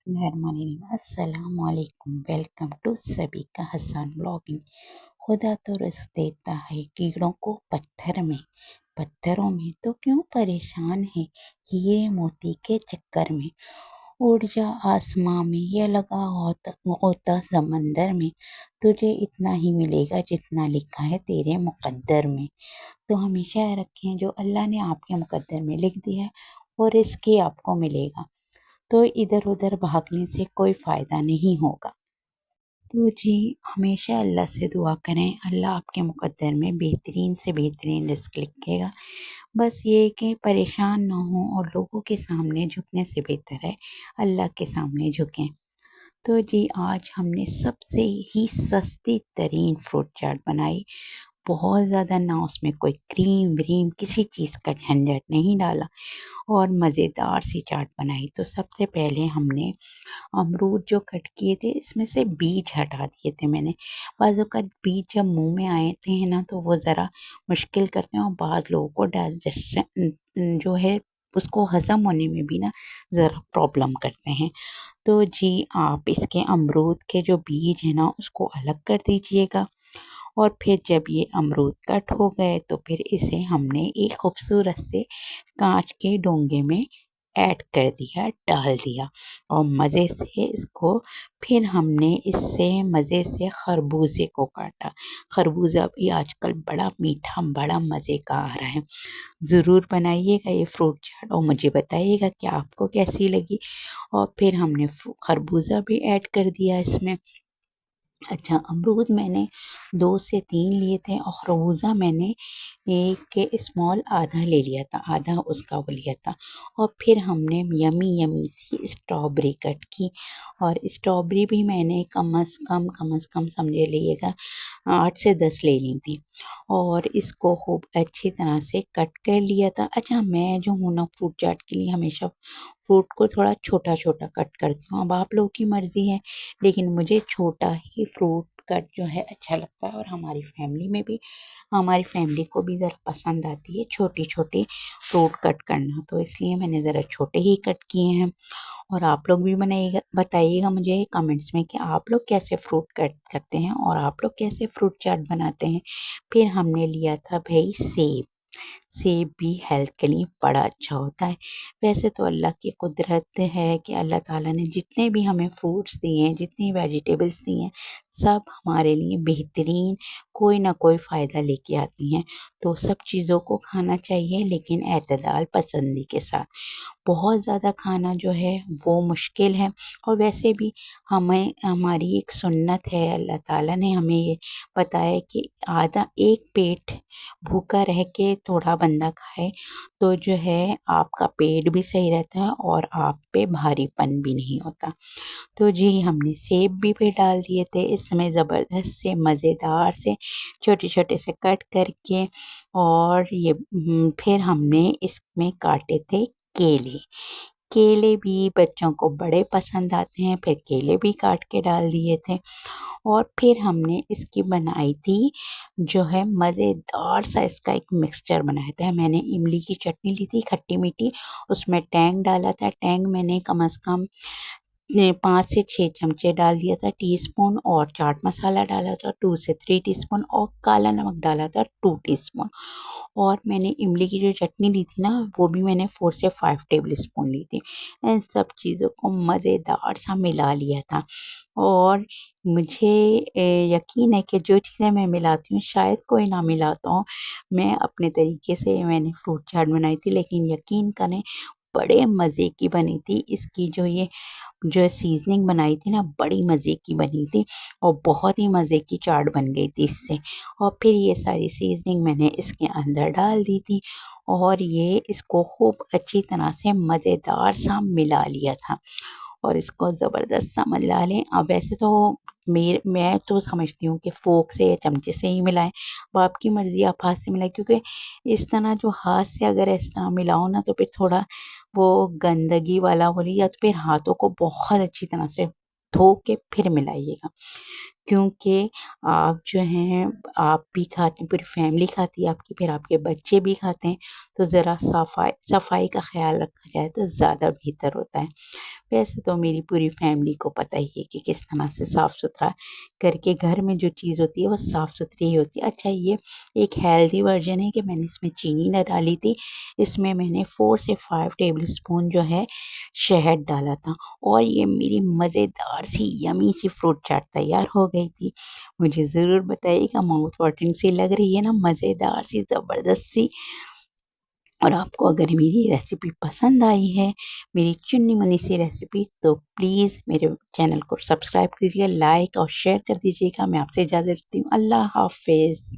अस्सलामुअलैकुम। Welcome to सभी का हसन ब्लॉगिंग। खुदा तो रिस्क देता है कीड़ों को पत्थर में, पत्थरों में तो क्यों परेशान है हीरे मोती के चक्कर में। उड़ जा आसमां में ये लगा होता समंदर में, तुझे इतना ही मिलेगा जितना लिखा है तेरे मुकद्दर में। तो हमेशा याद रखें जो अल्लाह ने आपके मुकद्दर में लिख दिया है वो रिस्क ही आपको मिलेगा, तो इधर उधर भागने से कोई फ़ायदा नहीं होगा। तो जी, हमेशा अल्लाह से दुआ करें, अल्लाह आपके मुकद्दर में बेहतरीन से बेहतरीन रिज़्क लिखेगा। बस ये है कि परेशान ना हों और लोगों के सामने झुकने से बेहतर है अल्लाह के सामने झुकें। तो जी, आज हमने सबसे ही सस्ती तरीन फ्रूट चाट बनाई। बहुत ज़्यादा ना उसमें कोई क्रीम व्रीम किसी चीज़ का झंझट नहीं डाला और मज़ेदार सी चाट बनाई। तो सबसे पहले हमने अमरूद जो कट किए थे इसमें से बीज हटा दिए थे मैंने। बाज़ औक़ात बीज जब मुँह में आते हैं ना तो वो ज़रा मुश्किल करते हैं और बाद लोगों को डाइजेशन जो है उसको हज़म होने में भी ना ज़रा प्रॉब्लम करते हैं। तो जी, आप इसके अमरूद के जो बीज हैं ना उसको अलग कर दीजिएगा और फिर जब ये अमरूद कट हो गए तो फिर इसे हमने एक खूबसूरत से कांच के डोंगे में ऐड कर दिया, डाल दिया और मज़े से इसको फिर हमने इससे मज़े से खरबूजे को काटा। खरबूजा भी आजकल बड़ा मीठा, बड़ा मज़े का आ रहा है। ज़रूर बनाइएगा ये फ्रूट चाट और मुझे बताइएगा कि आपको कैसी लगी। और फिर हमने खरबूजा भी ऐड कर दिया इसमें। अच्छा, अमरूद मैंने 2 से 3 लिए थे और खरबूजा मैंने एक के स्मॉल आधा ले लिया था, आधा उसका वो लिया था। और फिर हमने यमी यमी सी स्ट्रॉबेरी कट की और स्ट्रॉबेरी भी मैंने कम से कम समझ लीजिएगा 8 से 10 ले ली थी और इसको खूब अच्छी तरह से कट कर लिया था। अच्छा, मैं जो हूँ ना फ्रूट चाट के लिए हमेशा फ्रूट को थोड़ा छोटा-छोटा कट करती हूँ। अब आप लोगों की मर्ज़ी है, लेकिन मुझे छोटा ही फ्रूट कट जो है अच्छा लगता है और हमारी फैमिली को भी ज़रा पसंद आती है छोटी-छोटी फ्रूट कट करना, तो इसलिए मैंने ज़रा छोटे ही कट किए हैं। और आप लोग भी बनाइएगा, बताइएगा मुझे कमेंट्स में कि आप लोग कैसे फ्रूट कट करते हैं और आप लोग कैसे फ्रूट चाट बनाते हैं। फिर हमने लिया था भई सेब। सेब भी हेल्थ के लिए बड़ा अच्छा होता है। वैसे तो अल्लाह की कुदरत है कि अल्लाह ताला ने जितने भी हमें फ्रूट्स दिए हैं, जितनी वेजिटेबल्स दी हैं, सब हमारे लिए बेहतरीन कोई ना कोई फ़ायदा लेके आती हैं। तो सब चीज़ों को खाना चाहिए लेकिन एतदाल पसंदी के साथ। बहुत ज़्यादा खाना जो है वो मुश्किल है और वैसे भी हमें हमारी एक सुन्नत है, अल्लाह ताला ने हमें ये बताया है कि आधा एक पेट भूखा रह के थोड़ा बंदा खाए तो जो है आपका पेट भी सही रहता है और आप पे भारीपन भी नहीं होता। तो जी, हमने सेब भी फिर डाल दिए थे इसमें ज़बरदस्त से मज़ेदार से छोटे-छोटे से कट करके। और ये फिर हमने इसमें काटे थे केले। केले भी बच्चों को बड़े पसंद आते हैं, फिर केले भी काट के डाल दिए थे। और फिर हमने इसकी बनाई थी जो है मज़ेदार सा इसका एक मिक्सचर बनाया था। मैंने इमली की चटनी ली थी खट्टी-मीठी, उसमें टैंग डाला था। टैंग मैंने कम से कम 5 से 6 चमचे डाल दिया था टीस्पून और चाट मसाला डाला था 2 से 3 टीस्पून और काला नमक डाला था 2 टीस्पून। और मैंने इमली की जो चटनी ली थी ना वो भी मैंने 4 से 5 टेबलस्पून ली थी। इन सब चीज़ों को मज़ेदार सा मिला लिया था और मुझे यकीन है कि जो चीज़ें मैं मिलाती हूँ शायद कोई ना मिलाता हो। मैं अपने तरीके से मैंने फ्रूट चाट बनाई थी, लेकिन यकीन करें बड़े मज़े की बनी थी। इसकी जो सीज़निंग बनाई थी ना बड़ी मज़े की बनी थी और बहुत ही मज़े की चाट बन गई थी इससे। और फिर ये सारी सीज़निंग मैंने इसके अंदर डाल दी थी और ये इसको खूब अच्छी तरह से मज़ेदार सा मिला लिया था और इसको ज़बरदस्त सा मिला लें। अब वैसे तो मैं तो समझती हूँ कि फ़ोर्क से या चमचे से ही मिलाएँ। अब आपकी मर्ज़ी, आप हाथ से मिलाएँ, क्योंकि इस तरह जो हाथ से अगर इस तरह मिलाओ ना तो फिर थोड़ा वो गंदगी वाला बोलिए या तो फिर हाथों को बहुत अच्छी तरह से धो के फिर मिलाइएगा, क्योंकि आप जो हैं आप भी खाते हैं, पूरी फैमिली खाती है आपकी, फिर आपके बच्चे भी खाते हैं, तो ज़रा सफाई का ख़्याल रखा जाए तो ज़्यादा बेहतर होता है। वैसे तो मेरी पूरी फैमिली को पता ही है कि किस तरह से साफ़-सुथरा करके घर में जो चीज़ होती है वो साफ़-सुथरी ही होती है। अच्छा, ये एक हेल्दी वर्ज़न है कि मैंने इसमें चीनी ना डाली थी, इसमें मैंने 4 से 5 टेबलस्पून जो है शहद डाला था और ये मेरी मज़ेदार सी यम्मी सी फ्रूट चाट तैयार हो गई थी। मुझे ज़रूर बताइएगा, माउथ वाटरिंग सी लग रही है ना, मज़ेदार सी, ज़बरदस्त सी। और आपको अगर मेरी रेसिपी पसंद आई है, मेरी चुन्नी-मुन्नी सी रेसिपी, तो प्लीज़ मेरे चैनल को सब्सक्राइब कीजिए, लाइक और शेयर कर दीजिएगा। मैं आपसे इजाज़त लेती हूँ। अल्लाह हाफ़िज़।